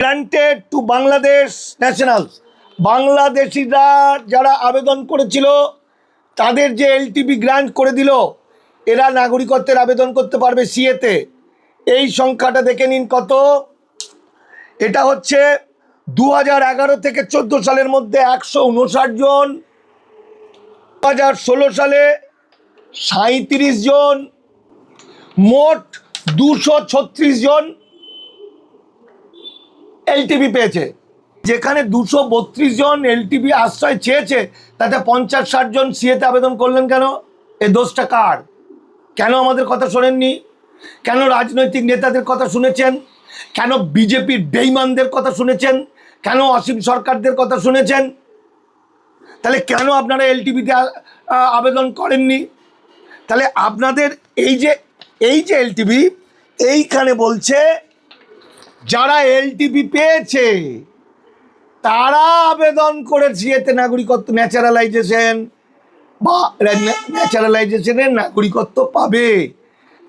Granted two Bangladesh nationals. বাংলাদেশিরা যারা আবেদন করেছিল তাদের যে এলটিপি গ্রান্ট করে দিল, এরা নাগরিকত্বের আবেদন করতে পারবে সিএতে। এই সংখ্যাটা দেখে নিন কত। এটা হচ্ছে 2011 থেকে 14 সালের মধ্যে 159 জন, 2016 সালে 37 জন, মোট 236 জন এলটিপি পেয়েছে। যেখানে 232 জন এলটিপি আশ্রয় চেয়েছে, তাতে 50-60 জন সিএতে আবেদন করলেন কেন? এ দোষটা কার? কেন আমাদের কথা শোনেননি? কেন রাজনৈতিক নেতাদের কথা শুনেছেন? কেন বিজেপির বেঈমানদের কথা শুনেছেন? কেন অসীম সরকারদের কথা শুনেছেন? তাহলে কেন আপনারা এলটিপিতে আবেদন করেননি? তাহলে আপনাদের এই যে এলটিপি, এইখানে বলছে যারা এলটিপি পেয়েছে তারা আবেদন করেছে এতে নাগরিকত্ব ন্যাচারালাইজেশনের নাগরিকত্ব পাবে।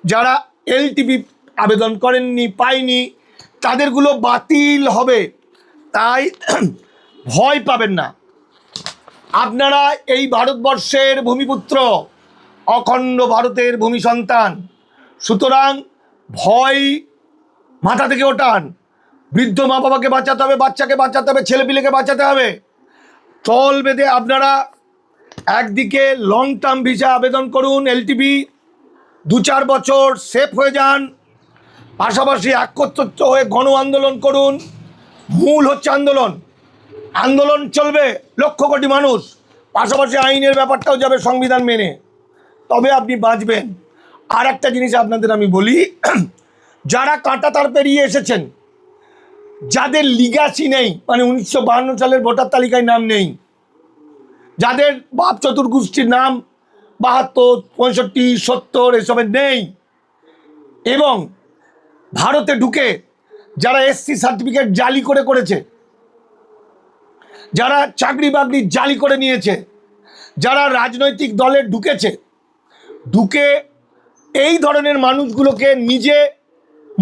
যারা এলটিপি আবেদন করেননি, পায়নি, তাদেরগুলো বাতিল হবে। তাই ভয় পাবেন না, আপনারা এই ভারতবর্ষের ভূমিপুত্র, অখণ্ড ভারতের ভূমি সন্তান। সুতরাং ভয় মাথা থেকে ওঠান। বৃদ্ধ মা বাবাকে বাঁচাতে হবে, বাচ্চাকে বাঁচাতে হবে, ছেলেপিলেকে বাঁচাতে হবে। চল বেঁধে আপনারা একদিকে লং টার্ম ভিসা আবেদন করুন, এলটিপি 2-4 বছর সেফ হয়ে যান, পাশাপাশি একত্রিত হয়ে গণ আন্দোলন করুন। মূল হচ্ছে আন্দোলন চলবে, লক্ষ কোটি মানুষ, পাশাপাশি আইনের ব্যাপারটাও যাবে সংবিধান মেনে, তবে আপনি বাঁচবেন। আর একটা জিনিস আপনাদের আমি বলি, যারা কাঁটাতার পেরিয়ে এসেছেন, যাদের লিগাসি নেই, মানে 1952 সালের ভোটার তালিকায় নাম নেই, যাদের বাপ চতুর্গোষ্ঠীর নাম 72, 65, 70 এসবের নেই, এবং ভারতে ঢুকে যারা এসসি সার্টিফিকেট জালি করেছে, যারা চাকরি বাকরি জালি করে নিয়েছে, যারা রাজনৈতিক দলে ঢুকে এই ধরনের মানুষগুলোকে নিজে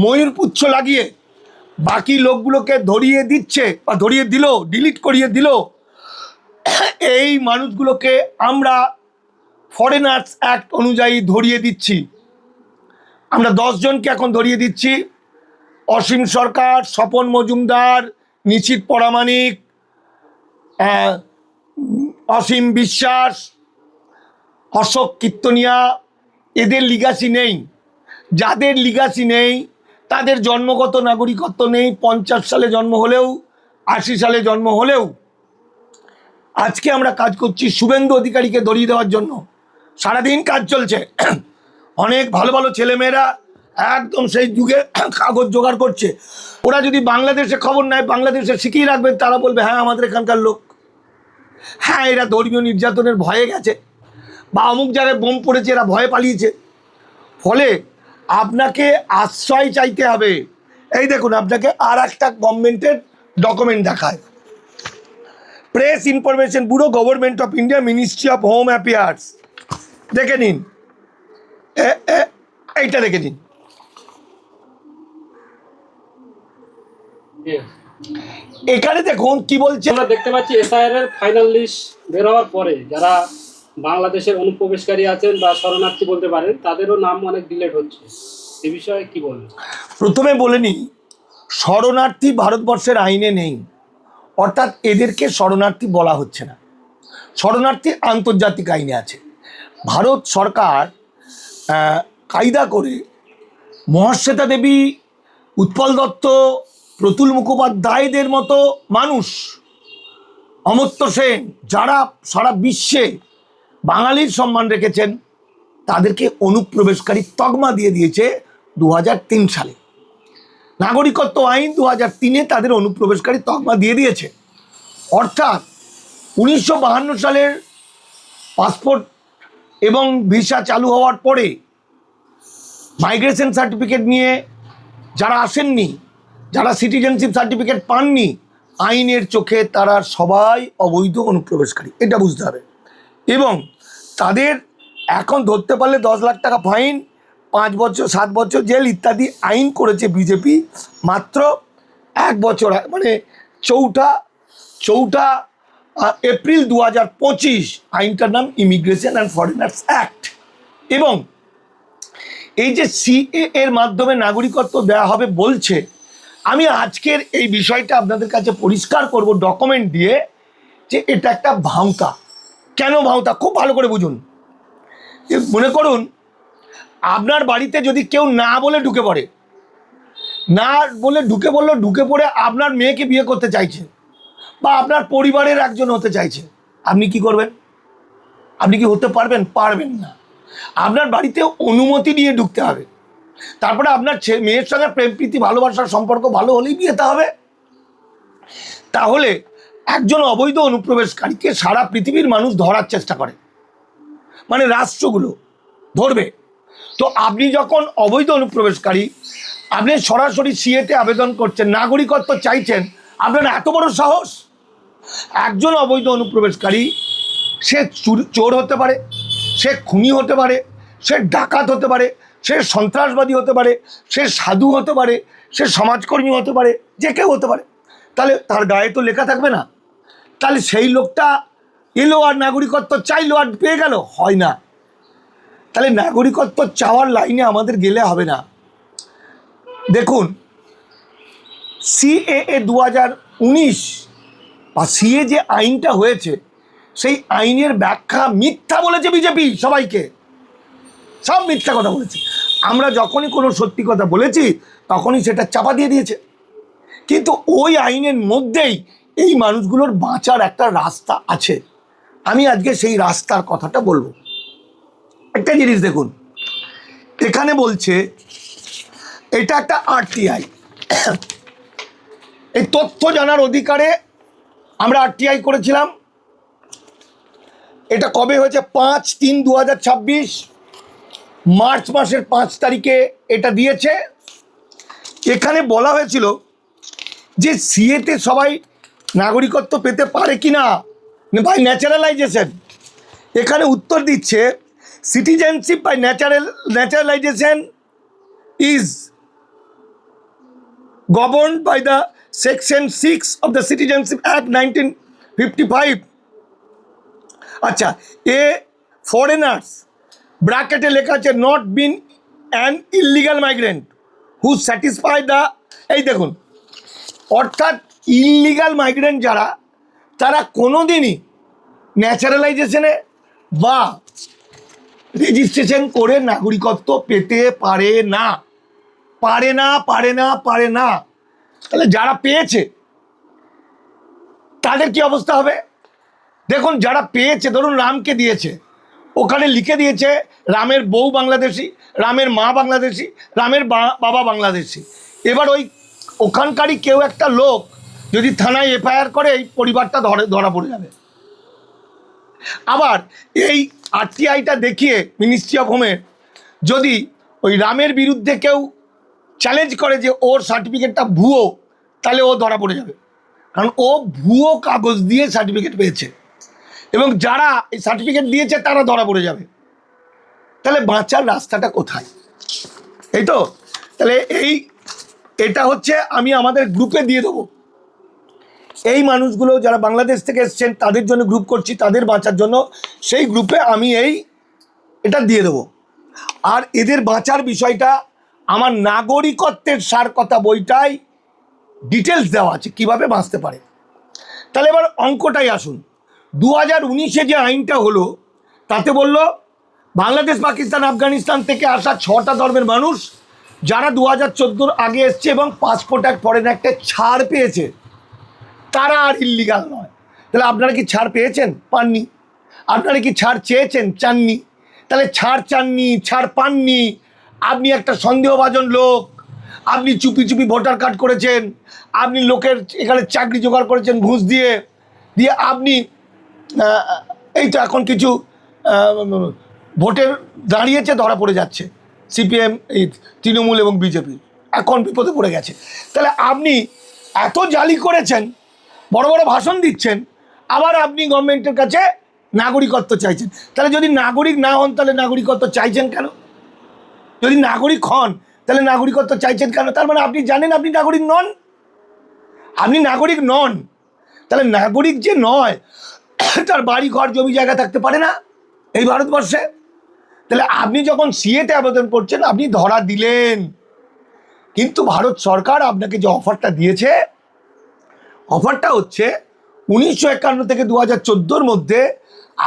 ময়ূরপুচ্ছ লাগিয়ে বাকি লোকগুলোকে ধরিয়ে দিচ্ছে বা ধরিয়ে দিল, ডিলিট করিয়ে দিল, এই মানুষগুলোকে আমরা ফরেনার্স অ্যাক্ট অনুযায়ী ধরিয়ে দিচ্ছি। আমরা 10 জনকে এখন ধরিয়ে দিচ্ছি: অসীম সরকার, স্বপন মজুমদার, নিশীথ পরামানিক, অসীম বিশ্বাস, অশোক কীর্তনিয়া। এদের লিগাসি নেই। যাদের লিগাসি নেই তাদের জন্মগত নাগরিকত্ব নেই। 50 সালে জন্ম হলেও, 80 সালে জন্ম হলেও। আজকে আমরা কাজ করছি শুভেন্দু অধিকারীকে ধরিয়ে দেওয়ার জন্য, সারাদিন কাজ চলছে। অনেক ভালো ভালো ছেলেমেয়েরা একদম সেই যুগে কাগজ জোগাড় করছে। ওরা যদি বাংলাদেশে খবর নেয়, বাংলাদেশে শিখিয়ে রাখবেন, তারা বলবে হ্যাঁ আমাদের এখানকার লোক, হ্যাঁ এরা ধর্মীয় নির্যাতনের ভয়ে গেছে, বা অমুক জায়গায় বোম পড়েছে এরা ভয়ে পালিয়েছে। ফলে আপনাকে আশ্রয় চাইতে হবে। এই দেখুন, আপনাকে আর একটা গভর্নমেন্টের ডকুমেন্ট দেখায়, press information bureau, government of India, ministry of home affairs. দেখে নিন, এইটা দেখে নিন। এখানে দেখুন কি বলছে। আমরা দেখতে পাচ্ছি এসআইআর এর ফাইনাল লিস্ট বের হওয়ার পরে যারা বাংলাদেশের অনুপ্রবেশকারী আছেন বা শরণার্থী বলতে পারেন, তাদেরও নাম অনেক ডিলেট হচ্ছে। এই বিষয়ে কি বলবেন? প্রথমে বলে নিই, শরণার্থী ভারতবর্ষের আইনে নেই, অর্থাৎ এদেরকে শরণার্থী বলা হচ্ছে না। শরণার্থী আন্তর্জাতিক আইনে আছে। ভারত সরকার কায়দা করে মহাশ্বেতা দেবী, উৎপল দত্ত, প্রতুল মুখোপাধ্যায়দের মতো মানুষ, অমর্ত্য সেন, যারা সারা বিশ্বে বাঙালির সম্মান রেখেছেন, তাদেরকে অনুপ্রবেশকারী তকমা দিয়ে দিয়েছে 2003 সালে। নাগরিকত্ব আইন 2003-এ তাদের অনুপ্রবেশকারী তকমা দিয়ে দিয়েছে। অর্থাৎ 1952 সালের পাসপোর্ট এবং ভিসা চালু হওয়ার পরে মাইগ্রেশন সার্টিফিকেট নিয়ে যারা আসেননি, যারা সিটিজেনশিপ সার্টিফিকেট পাননি, আইনের চোখে তারা সবাই অবৈধ অনুপ্রবেশকারী, এটা বুঝতে হবে। এবং তাদের এখন ধরতে পারলে 10 লাখ টাকা ফাইন, 5 বছর 7 বছর জেল ইত্যাদি আইন করেছে বিজেপি। মাত্র 1 বছর মানে 4 এপ্রিল 2025 আইনটার নাম ইমিগ্রেশন অ্যান্ড ফরেনার্স অ্যাক্ট। এবং এই যে সিএ এর মাধ্যমে নাগরিকত্ব দেওয়া হবে বলছে, আমি আজকের এই বিষয়টা আপনাদের কাছে পরিষ্কার করব ডকুমেন্ট দিয়ে যে এটা একটা ভাঁওতা। কেন ভাঁওতা খুব ভালো করে বুঝুন। মনে করুন আপনার বাড়িতে যদি কেউ না বলে ঢুকে পড়ে, না বলে ঢুকে পড়লো, ঢুকে পড়ে আপনার মেয়েকে বিয়ে করতে চাইছে বা আপনার পরিবারের একজন হতে চাইছে, আপনি কি করবেন? আপনি কি হতে পারবেন? পারবেন না। আপনার বাড়িতে অনুমতি নিয়ে ঢুকতে হবে, তারপরে আপনার মেয়ের সঙ্গে প্রেম প্রীতি ভালোবাসার সম্পর্ক ভালো হলেই বিয়েতে হবে। তাহলে একজন অবৈধ অনুপ্রবেশকারীকে সারা পৃথিবীর মানুষ ধরার চেষ্টা করে, মানে রাষ্ট্রগুলো ধরবে। তো আপনি যখন অবৈধ অনুপ্রবেশকারী, আপনি সরাসরি সিএতে আবেদন করছেন, নাগরিকত্ব চাইছেন, আপনার এত বড় সাহস! একজন অবৈধ অনুপ্রবেশকারী সে চোর হতে পারে, সে খুনি হতে পারে, সে ডাকাত হতে পারে, সে সন্ত্রাসবাদী হতে পারে, সে সাধু হতে পারে, সে সমাজকর্মী হতে পারে, যে কেউ হতে পারে। তাহলে তার গায়ে তো লেখা থাকবে না। তাহলে সেই লোকটা এলো আর নাগরিকত্ব চাইলো আর পেয়ে গেল? হয় না। তাহলে নাগরিকত্ব চাওয়ার লাইনে আমাদের গেলে হবে না। দেখুন, সিএএ 2019 বা সিএ যে আইনটা হয়েছে, সেই আইনের ব্যাখ্যা মিথ্যা বলেছে বিজেপি, সবাইকে সব মিথ্যা কথা বলেছে। আমরা যখনই কোনো সত্যি কথা বলেছি তখনই সেটা চাপা দিয়ে দিয়েছে। কিন্তু ওই আইনের মধ্যেই এই মানুষগুলোর বাঁচার একটা রাস্তা আছে। আমি আজকে সেই রাস্তার কথাটা বলবো। একটা জিনিস দেখুন, এখানে বলছে এটা একটা আরটিআই। এই তথ্য জানার অধিকারে আমরা আরটিআই করেছিলাম। এটা কবে হয়েছে? 5/3/2026 মার্চ মাসের 5 তারিখে এটা দিয়েছে। এখানে বলা হয়েছিল যে সিএতে সবাই নাগরিকত্ব পেতে পারে কি না বাই ন্যাচারালাইজেশন। এখানে উত্তর দিচ্ছে citizenship by naturalisation is governed by the Section 6 of the Citizenship Act 1955. আচ্ছা, এ ফরেনার্স ব্র্যাকেটে লেখা আছে not been an illegal migrant who satisfy the, এই দেখুন, অর্থাৎ ইললিগাল মাইগ্রেন্ট যারা, তারা কোনো দিনই ন্যাচারালাইজেশনে বা রেজিস্ট্রেশন করে নাগরিকত্ব পেতে পারে না, পারে না, পারে না, পারে না। তাহলে যারা পেয়েছে তাদের কি অবস্থা হবে? দেখুন, যারা পেয়েছে, ধরুন রামকে দিয়েছে, ওখানে লিখে দিয়েছে রামের বউ বাংলাদেশি, রামের মা বাংলাদেশি, রামের বাবা বাংলাদেশি। এবার ওখানকারই কেউ একটা লোক যদি থানায় এফআইআর করে, এই পরিবারটা ধরা পড়ে যাবে। আবার এই আরটিআইটা দেখিয়ে মিনিস্ট্রি অফ হোমের যদি ওই রামের বিরুদ্ধে কেউ চ্যালেঞ্জ করে যে ওর সার্টিফিকেটটা ভুয়ো, তাহলে ও ধরা পড়ে যাবে, কারণ ও ভুয়ো কাগজ দিয়ে সার্টিফিকেট পেয়েছে এবং যারা এই সার্টিফিকেট দিয়েছে তারা ধরা পড়ে যাবে। তাহলে বাঁচার রাস্তাটা কোথায়? এই তো। তাহলে এটা হচ্ছে আমি আমাদের গ্রুপে দিয়ে দেবো। এই মানুষগুলো যারা বাংলাদেশ থেকে এসছেন তাদের জন্য গ্রুপ করছি, তাদের বাঁচার জন্য সেই গ্রুপে আমি এটা দিয়ে দেবো। আর এদের বাঁচার বিষয়টা আমার নাগরিকত্বের সার কথা বইটাই ডিটেলস দেওয়া আছে কীভাবে বাঁচতে পারে। তাহলে এবার অঙ্কটাই আসুন। 2019-এ যে আইনটা হলো তাতে বলল বাংলাদেশ, পাকিস্তান, আফগানিস্তান থেকে আসা 6টা ধর্মের মানুষ যারা 2014-র আগে এসছে এবং পাসপোর্ট অ্যাক্ট ফরেন অ্যাক্টে ছাড় পেয়েছে, তারা আর ইল্লিগাল নয়। তাহলে আপনারা কি ছাড় পেয়েছেন? পাননি। আপনারা কি ছাড় চেয়েছেন? চাননি। তাহলে ছাড় চাননি, ছাড় পাননি, আপনি একটা সন্দেহভাজন লোক, আপনি চুপি চুপি ভোটার কার্ড করেছেন, আপনি লোকের এখানে চাকরি জোগাড় করেছেন ঘুষ দিয়ে দিয়ে আপনি এই তো এখন কিছু ভোটের দাঁড়িয়েছে, ধরা পড়ে যাচ্ছে সিপিএম, এই তৃণমূল এবং বিজেপি এখন বিপদে পড়ে গেছে। তাহলে আপনি এত জালি করেছেন, বড় বড় ভাষণ দিচ্ছেন, আবার আপনি গভর্নমেন্টের কাছে নাগরিকত্ব চাইছেন। তাহলে যদি নাগরিক না হন তাহলে নাগরিকত্ব চাইছেন কেন? যদি নাগরিক হন তাহলে নাগরিকত্ব চাইছেন কেন? তার মানে আপনি জানেন আপনি নাগরিক নন। আপনি নাগরিক নন, তাহলে নাগরিক যে নয় তার বাড়ি ঘর জমি জায়গা থাকতে পারে না এই ভারতবর্ষে। তাহলে আপনি যখন সিএতে আবেদন করছেন আপনি ধরা দিলেন, কিন্তু ভারত সরকার আপনাকে যে অফারটা দিয়েছে, অফারটা হচ্ছে 1951 থেকে 2014 মধ্যে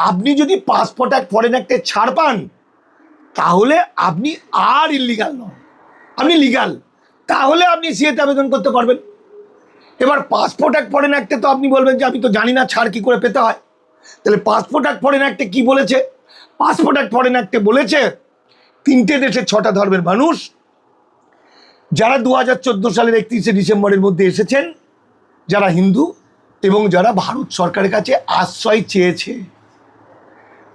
আপনি যদি পাসপোর্ট অ্যাক্ট ফরেন অ্যাক্টে ছাড় পান তাহলে আপনি আর ইলিগাল নন, আপনি লিগাল, তাহলে আপনি সিএতে আবেদন করতে পারবেন। এবার পাসপোর্ট অ্যাক্ট ফরেন অ্যাক্টে তো আপনি বলবেন যে আমি তো জানি না ছাড় কী করে পেতে হয়। তাহলে পাসপোর্ট অ্যাক্ট ফরেন অ্যাক্টে কী বলেছে? পাসপোর্ট অ্যাক্ট ফরেন অ্যাক্টে বলেছে 3টে দেশের 6টা ধর্মের মানুষ যারা 2014 সালের 31শে ডিসেম্বরের মধ্যে এসেছেন, যারা হিন্দু এবং যারা ভারত সরকারের কাছে আশ্রয় চেয়েছে,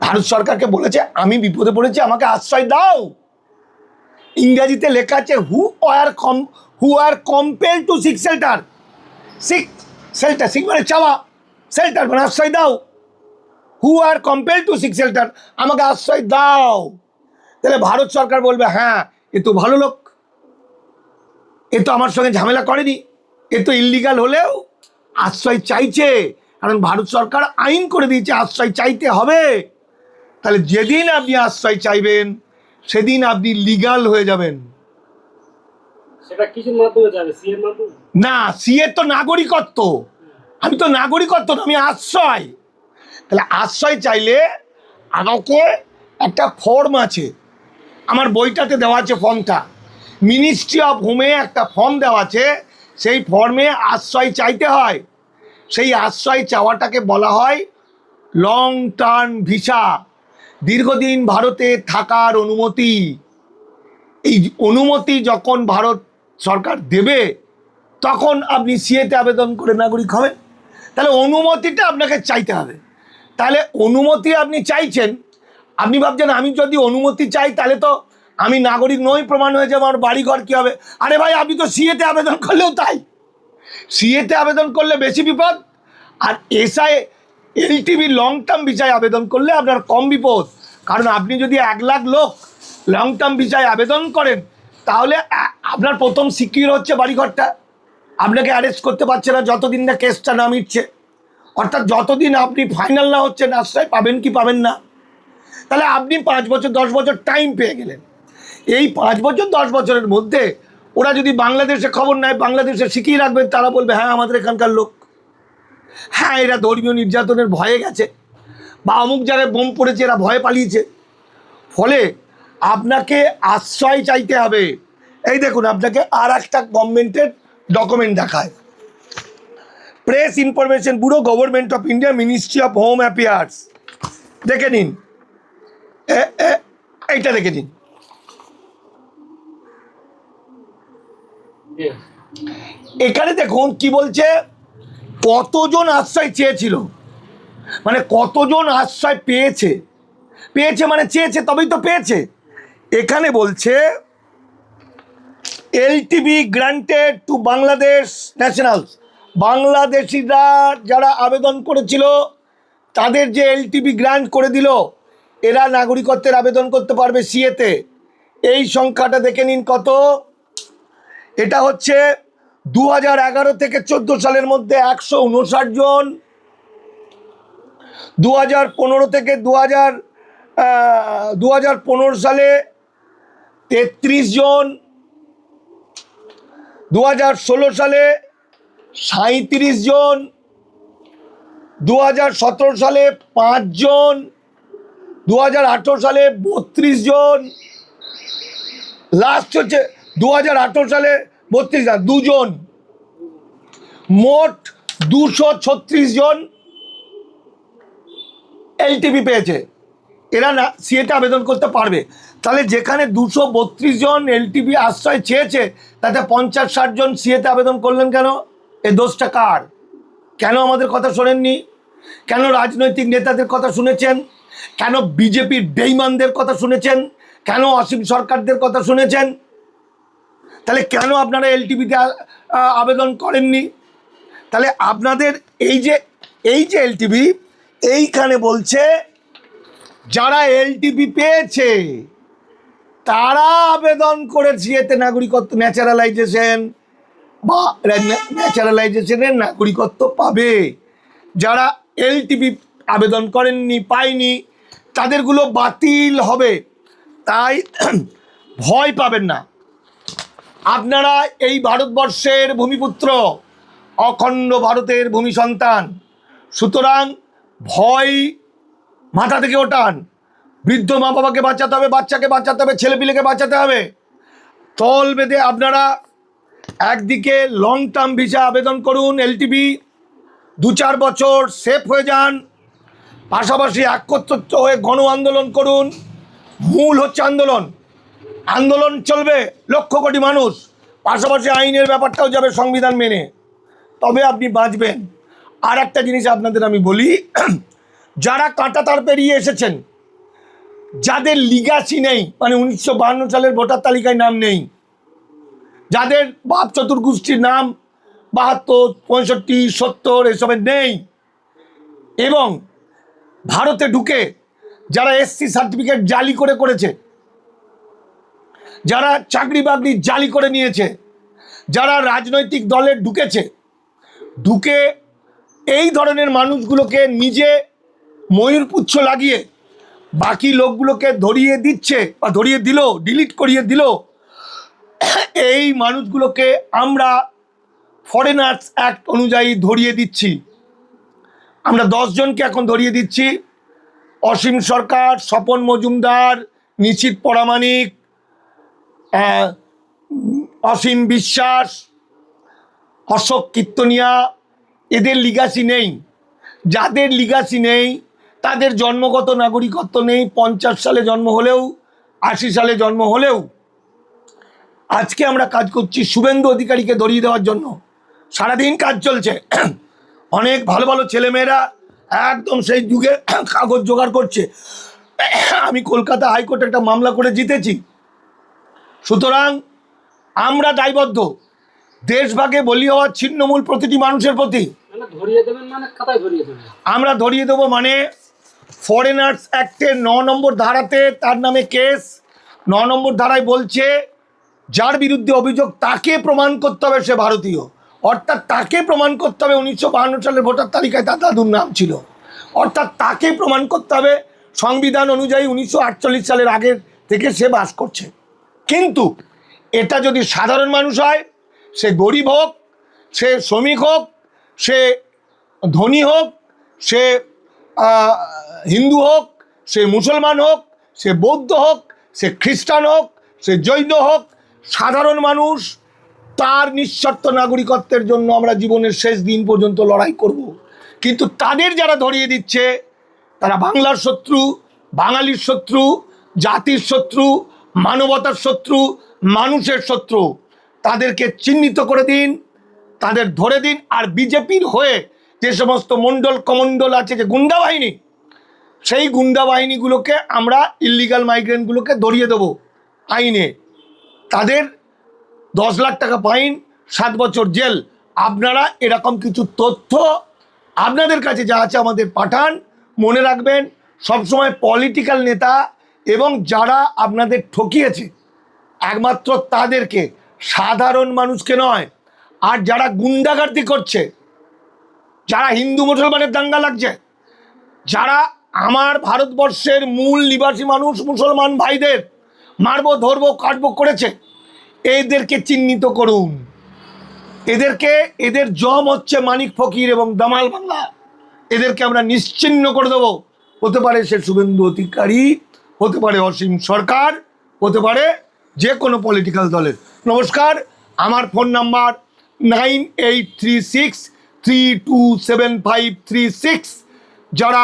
ভারত সরকারকে বলেছে আমি বিপদে পড়েছি, আমাকে আশ্রয় দাও। ইংরেজিতে লেখা আছে who are compel to seek shelter. Seek মানে চাওয়া, শেল্টার মানে আশ্রয় দাও। Who are compel to seek shelter, আমাকে আশ্রয় দাও। তাহলে ভারত সরকার বলবে হ্যাঁ এ তো ভালো লোক, এ তো আমার সঙ্গে ঝামেলা করেনি, এ তো ইল্লিগাল হলেও আশ্রয় চাইছে, কারণ ভারত সরকার আইন করে দিয়েছে আশ্রয় চাইতে হবে। তাহলে যেদিন আপনি আশ্রয় চাইবেন সেদিন আপনি লিগাল হয়ে যাবেন। সেটা কিছুর মাধ্যমে যাবে, সিএর মাধ্যমে না, সিএ তো নাগরিকত্ব, আমি তো নাগরিকত্ব না, আমি আশ্রয়। তাহলে আশ্রয় চাইলে আমাকে একটা ফর্ম আছে, আমার বইটাতে দেওয়া আছে ফর্মটা, মিনিস্ট্রি অফ হোমে একটা ফর্ম দেওয়া আছে, সেই ফর্মে আশ্রয় চাইতে হয়। সেই আশ্রয় চাওয়াটাকে বলা হয় লং টার্ম ভিসা, দীর্ঘদিন ভারতে থাকার অনুমতি। এই অনুমতি যখন ভারত সরকার দেবে তখন আপনি সিএতে আবেদন করে নাগরিক হবেন। তাহলে অনুমতিটা আপনাকে চাইতে হবে। তাহলে অনুমতি আপনি চাইছেন, আপনি ভাবছেন আমি যদি অনুমতি চাই তাহলে তো আমি নাগরিক নই প্রমাণ হয়ে যাবে, আমার বাড়িঘর কী হবে? আরে ভাই আপনি তো সিএতে আবেদন করলেও তাই, সিএতে আবেদন করলে বেশি বিপদ, আর এসআই এলটিভি লং টার্ম ভিসায় আবেদন করলে আপনার কম বিপদ। কারণ আপনি যদি 1 লাখ লোক লং টার্ম ভিসায় আবেদন করেন তাহলে আপনার প্রথম সিকিউর হচ্ছে বাড়িঘরটা, আপনাকে অ্যারেস্ট করতে পারছে না যতদিন না কেসটা না মিটছে, অর্থাৎ যতদিন আপনি ফাইনাল না হচ্ছেন আশ্রয় পাবেন কি পাবেন না। তাহলে আপনি 5 বছর 10 বছর টাইম পেয়ে গেলেন। এই 5 বছর 10 বছরের মধ্যে ওরা যদি বাংলাদেশে খবর নেয়, বাংলাদেশে শিখিয়ে রাখবেন, তারা বলবে হ্যাঁ আমাদের এখানকার লোক, হ্যাঁ এরা ধর্মীয় নির্যাতনের ভয়ে গেছে, বা অমুক জায়গায় বোম পড়েছে এরা ভয়ে পালিয়েছে। ফলে আপনাকে আশ্রয় চাইতে হবে। এই দেখুন আপনাকে আর একটা গভর্নমেন্টের ডকুমেন্ট দেখায়, press information bureau, government of India, ministry of home affairs. দেখে নিন, এইটা দেখে নিন। এখানে দেখুন কি বলছে, কতজন আশ্রয় চেয়েছিল, মানে কতজন আশ্রয় পেয়েছে, পেয়েছে মানে চেয়েছে তবেই তো পেয়েছে। এখানে বলছে LTB granted two Bangladesh nationals, বাংলাদেশিরা যারা আবেদন করেছিল তাদের যে এলটিবি গ্রান্ট করে দিল, এরা নাগরিকত্বের আবেদন করতে পারবে সিএতে। এই সংখ্যাটা দেখে নিন কত, এটা হচ্ছে 2011 থেকে 14 সালের মধ্যে 159 জন, 2015 থেকে 2015 সালে 33 জন, 2016 সালে 37 জন, 2017 সালে 5 জন, 2018 সালে 32 জন, লাস্ট হচ্ছে 2018 সালে 32 জন, 2 জন, মোট 236 জন এলটিভি পেয়েছে, এরা না সিএতে আবেদন করতে পারবে। তাহলে যেখানে 232 জন এলটিভি আশ্রয় চেয়েছে তাতে 50-60 জন সিএতে আবেদন করলেন কেন? এই দোষটা কার? কেন আমাদের কথা শোনেননি? কেন রাজনৈতিক নেতাদের কথা শুনেছেন? কেন বিজেপির বেইমানদের কথা শুনেছেন? কেন অসীম সরকারদের কথা শুনেছেন? তাহলে কেন আপনারা এলটিভিতে আবেদন করেননি? তাহলে আপনাদের এই যে এলটিভি, এইখানে বলছে যারা এলটিভি পেয়েছে তারা আবেদন করে সিএতে নাগরিকত্ব ন্যাচারালাইজেশন বা ন্যাচারালাইজেশনের নাগরিকত্ব পাবে। যারা এলটিপি আবেদন করেননি, পায়নি, তাদেরগুলো বাতিল হবে। তাই ভয় পাবেন না। আপনারা এই ভারতবর্ষের ভূমিপুত্র, অখণ্ড ভারতের ভূমি সন্তান। সুতরাং ভয় মাথা থেকে ওঠান। বৃদ্ধ মা বাবাকে বাঁচাতে হবে, বাচ্চাকে বাঁচাতে হবে, ছেলেপিলেকে বাঁচাতে হবে। তল বেঁধে আপনারা একদিকে লং টার্ম ভিসা আবেদন করুন, এলটিপি 2-4 বছর সেফ হয়ে যান। পাশাপাশি একত্রিত হয়ে গণ আন্দোলন করুন। মূল হচ্ছে আন্দোলন। আন্দোলন চলবে, লক্ষ কোটি মানুষ। পাশাপাশি আইনের ব্যাপারটাও যাবে সংবিধান মেনে, তবে আপনি বাঁচবেন। আর একটা জিনিস আপনাদের আমি বলি, যারা কাঁটাতার পেরিয়ে এসেছেন, যাদের লিগাসি নেই, মানে 1952 সালের ভোটার তালিকায় নাম নেই, যাদের বাপ চতুর্গোষ্ঠীর নাম 72, 65, 70 এসবের নেই, এবং ভারতে ঢুকে যারা এসসি সার্টিফিকেট জালি করেছে, যারা চাকরি বাকরি জালি করে নিয়েছে, যারা রাজনৈতিক দলে ঢুকে এই ধরনের মানুষগুলোকে নিজে ময়ূরপুচ্ছ লাগিয়ে বাকি লোকগুলোকে ধরিয়ে দিচ্ছে বা ধরিয়ে দিল, ডিলিট করিয়ে দিল, এই মানুষগুলোকে আমরা ফরেনার্স অ্যাক্ট অনুযায়ী ধরিয়ে দিচ্ছি। আমরা 10 জনকে এখন ধরিয়ে দিচ্ছি। অসীম সরকার, স্বপন মজুমদার, নিশীথ পরামানিক, অসীম বিশ্বাস, অশোক কীর্তনিয়া, এদের লিগাসি নেই। যাদের লিগাসি নেই তাদের জন্মগত নাগরিকত্ব নেই। 50 সালে জন্ম হলেও, 80 সালে জন্ম হলেও, আজকে আমরা কাজ করছি শুভেন্দু অধিকারীকে ধরিয়ে দেওয়ার জন্য। সারাদিন কাজ চলছে। অনেক ভালো ভালো ছেলেমেয়েরা একদম সেই যুগে কাগজ জোগাড় করছে। আমি কলকাতা হাইকোর্টে একটা মামলা করে জিতেছি। সুতরাং আমরা দায়বদ্ধ দেশভাগে বলি হওয়ার ছিন্নমূল প্রতিটি মানুষের প্রতি। ধরিয়ে দেবেন মানে কাতায় ধরিয়ে দেবেন। আমরা ধরিয়ে দেবো মানে ফরেনার্স অ্যাক্টের 9 নম্বর ধারাতে তার নামে কেস। 9 নম্বর ধারায় বলছে যার বিরুদ্ধে অভিযোগ তাকে প্রমাণ করতে হবে সে ভারতীয়, অর্থাৎ তাকে প্রমাণ করতে হবে 1952 সালের ভোটার তালিকায় তার দাদুর নাম ছিল, অর্থাৎ তাকে প্রমাণ করতে হবে সংবিধান অনুযায়ী 1948 সালের আগের থেকে সে বাস করছে। কিন্তু এটা যদি সাধারণ মানুষ হয়, সে গরিব হোক, সে শ্রমিক হোক, সে ধনী হোক, সে হিন্দু হোক, সে মুসলমান হোক, সে বৌদ্ধ হোক, সে খ্রিস্টান হোক, সে জৈন হোক, সাধারণ মানুষ তার নিঃশর্ত নাগরিকত্বের জন্য আমরা জীবনের শেষ দিন পর্যন্ত লড়াই করব। কিন্তু তাদের যারা ধরিয়ে দিচ্ছে তারা বাংলার শত্রু, বাঙালির শত্রু, জাতির শত্রু, মানবতার শত্রু, মানুষের শত্রু। তাদেরকে চিহ্নিত করে দিন, তাদের ধরে দিন। আর বিজেপির হয়ে যে সমস্ত মণ্ডল কমণ্ডল আছে, যে গুন্ডা বাহিনী, সেই গুন্ডা বাহিনীগুলোকে আমরা ইল্লিগাল মাইগ্রেন্টগুলোকে ধরিয়ে দেবো আইনে। তাদের 10 লাখ টাকা ফাইন, 7 বছর জেল। আপনারা এরকম কিছু তথ্য আপনাদের কাছে যা আছে আমাদের পাঠান। মনে রাখবেন, সবসময় পলিটিক্যাল নেতা এবং যারা আপনাদের ঠকিয়েছে একমাত্র তাদেরকে, সাধারণ মানুষকে নয়। আর যারা গুন্ডাগার্দি করছে, যারা হিন্দু মুসলমানের দাঙ্গা লাগছে, যারা আমার ভারতবর্ষের মূল নিবাসী মানুষ মুসলমান ভাইদের মারবো, ধরবো, কাটবো করেছে, এদেরকে চিহ্নিত করুন। এদের জম হচ্ছে মানিক ফকির এবং দামাল বাংলা। এদেরকে আমরা নিশ্চিহ্ন করে দেবো। হতে পারে সে শুভেন্দু অধিকারী, হতে পারে অসীম সরকার, হতে পারে যে কোনো পলিটিক্যাল দলের। নমস্কার, আমার ফোন নাম্বার 9836327536। যারা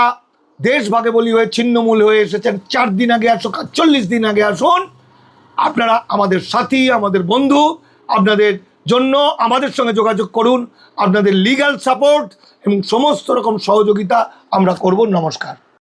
দেশ ভাগে বলি হয়ে ছিন্নমূল হয়ে এসেছেন, 4 দিন আগে আসুন, 40 দিন আগে আসুন। আপনারা আমাদের সাথী, আমাদের বন্ধু। আপনাদের জন্য আমাদের সঙ্গে যোগাযোগ করুন। আপনাদের লিগ্যাল সাপোর্ট এবং সমস্ত রকম সহযোগিতা আমরা করব। নমস্কার।